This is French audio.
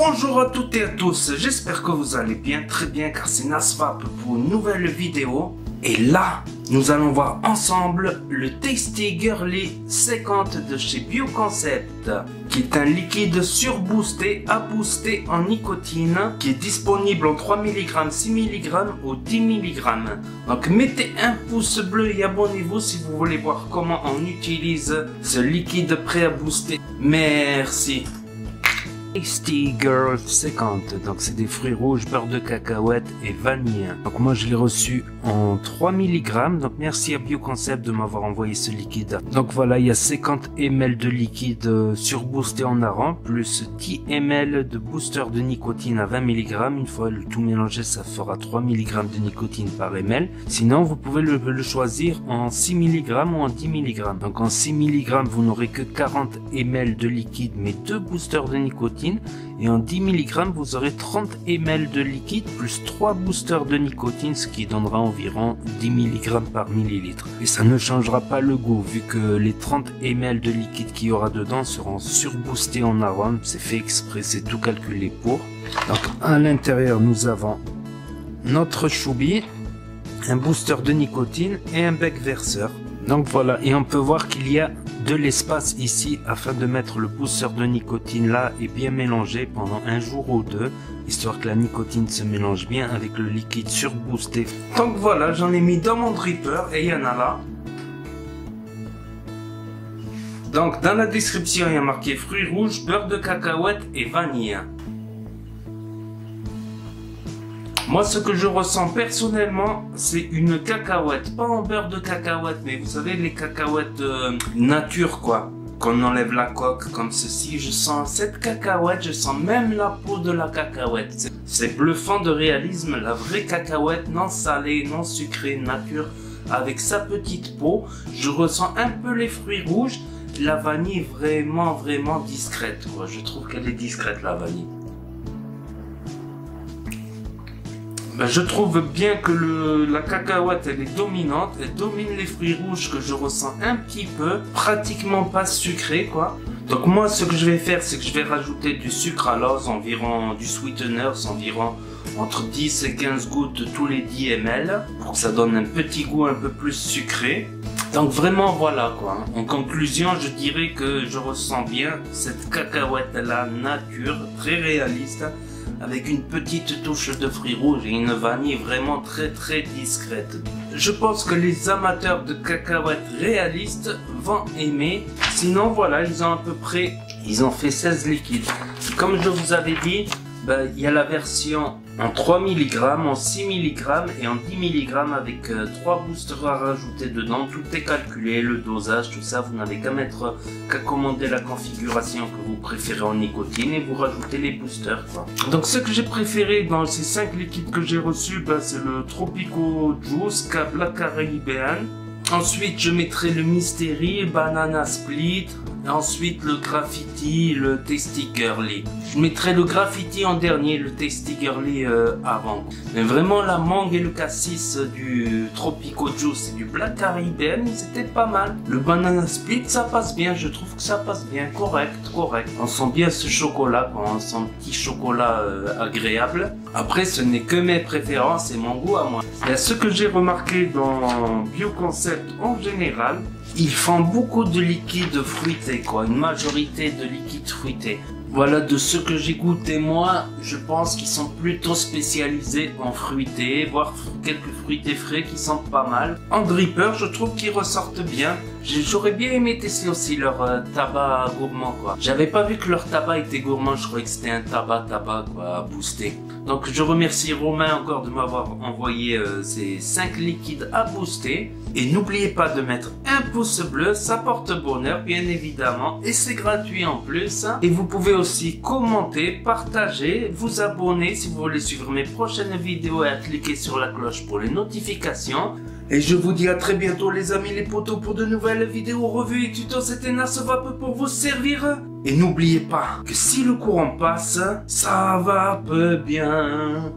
Bonjour à toutes et à tous, j'espère que vous allez bien, très bien, car c'est Nasvap pour une nouvelle vidéo. Et là, nous allons voir ensemble le Tasty Girly 50 de chez Bioconcept, qui est un liquide surboosté à booster en nicotine, qui est disponible en 3 mg, 6 mg ou 10 mg. Donc mettez un pouce bleu et abonnez-vous si vous voulez voir comment on utilise ce liquide prêt à booster. Merci. Tasty Girl 50, donc c'est des fruits rouges, beurre de cacahuète et vanille. Donc moi je l'ai reçu en 3 mg, donc merci à Bioconcept de m'avoir envoyé ce liquide. Donc voilà, il y a 50 ml de liquide surboosté en hareng, plus 10 ml de booster de nicotine à 20 mg. Une fois le tout mélangé, ça fera 3 mg de nicotine par ml. Sinon vous pouvez le choisir en 6 mg ou en 10 mg. Donc en 6 mg, vous n'aurez que 40 ml de liquide, mais 2 boosters de nicotine. Et en 10 mg, vous aurez 30 ml de liquide plus 3 boosters de nicotine, ce qui donnera environ 10 mg par millilitre. Et ça ne changera pas le goût, vu que les 30 ml de liquide qu'il y aura dedans seront surboostés en arôme. C'est fait exprès, c'est tout calculé pour. Donc à l'intérieur, nous avons notre choubi, un booster de nicotine et un bec verseur. Donc voilà, et on peut voir qu'il y a de l'espace ici afin de mettre le booster de nicotine là et bien mélanger pendant un jour ou deux, histoire que la nicotine se mélange bien avec le liquide surboosté. Donc voilà, j'en ai mis dans mon dripper et il y en a là. Donc dans la description, il y a marqué fruits rouges, beurre de cacahuète et vanille. Moi, ce que je ressens personnellement, c'est une cacahuète. Pas en beurre de cacahuète, mais vous savez, les cacahuètes nature, quoi. Qu'on enlève la coque, comme ceci. Je sens cette cacahuète, je sens même la peau de la cacahuète. C'est bluffant de réalisme. La vraie cacahuète, non salée, non sucrée, nature, avec sa petite peau. Je ressens un peu les fruits rouges. La vanille est vraiment, vraiment discrète, quoi. Je trouve qu'elle est discrète, la vanille. Ben, je trouve bien que la cacahuète elle est dominante, elle domine les fruits rouges que je ressens un petit peu, pratiquement pas sucré quoi. Donc moi ce que je vais faire c'est que je vais rajouter du sucre à l'os, environ du sweeteners, environ entre 10 et 15 gouttes tous les 10 ml, pour que ça donne un petit goût un peu plus sucré. Donc vraiment voilà quoi. En conclusion je dirais que je ressens bien cette cacahuète là nature, très réaliste, avec une petite touche de fruits rouges et une vanille vraiment très discrète. Je pense que les amateurs de cacahuètes réalistes vont aimer. Sinon voilà, ils ont fait 16 liquides. Comme je vous avais dit, il y a la version en 3 mg, en 6 mg et en 10 mg avec 3 boosters à rajouter dedans. Tout est calculé, le dosage, tout ça. Vous n'avez qu'à commander la configuration que vous préférez en nicotine et vous rajoutez les boosters quoi. Donc ce que j'ai préféré dans ces 5 liquides que j'ai reçus, c'est le Tropico Juice Black Caribbean. Ensuite je mettrai le Mystery, Banana Split. Ensuite le Graffiti, le Tasty Girly. Je mettrai le Graffiti en dernier, le Tasty Girly avant. Mais vraiment la mangue et le cassis du Tropico Juice et du Black Caribbean, c'était pas mal. Le Banana Split, ça passe bien, je trouve que ça passe bien, correct. On sent bien ce chocolat, on sent un petit chocolat agréable. Après, ce n'est que mes préférences et mon goût à moi. Il y a ce que j'ai remarqué dans Bioconcept en général. Ils font beaucoup de liquides fruités, quoi. Une majorité de liquides fruités. Voilà, de ce que j'ai goûté moi, je pense qu'ils sont plutôt spécialisés en fruités, voire quelques fruités frais qui sentent pas mal. En dripper, je trouve qu'ils ressortent bien. J'aurais bien aimé tester aussi leur tabac gourmand, quoi. J'avais pas vu que leur tabac était gourmand, je croyais que c'était un tabac, quoi, à booster. Donc je remercie Romain encore de m'avoir envoyé ces 5 liquides à booster. Et n'oubliez pas de mettre un pouce bleu, ça porte bonheur bien évidemment. Et c'est gratuit en plus. Et vous pouvez aussi commenter, partager, vous abonner si vous voulez suivre mes prochaines vidéos et à cliquer sur la cloche pour les notifications. Et je vous dis à très bientôt les amis les potos pour de nouvelles vidéos, revues et tutos. C'était Nasvap pour vous servir. Et n'oubliez pas que si le courant passe, ça va peu bien.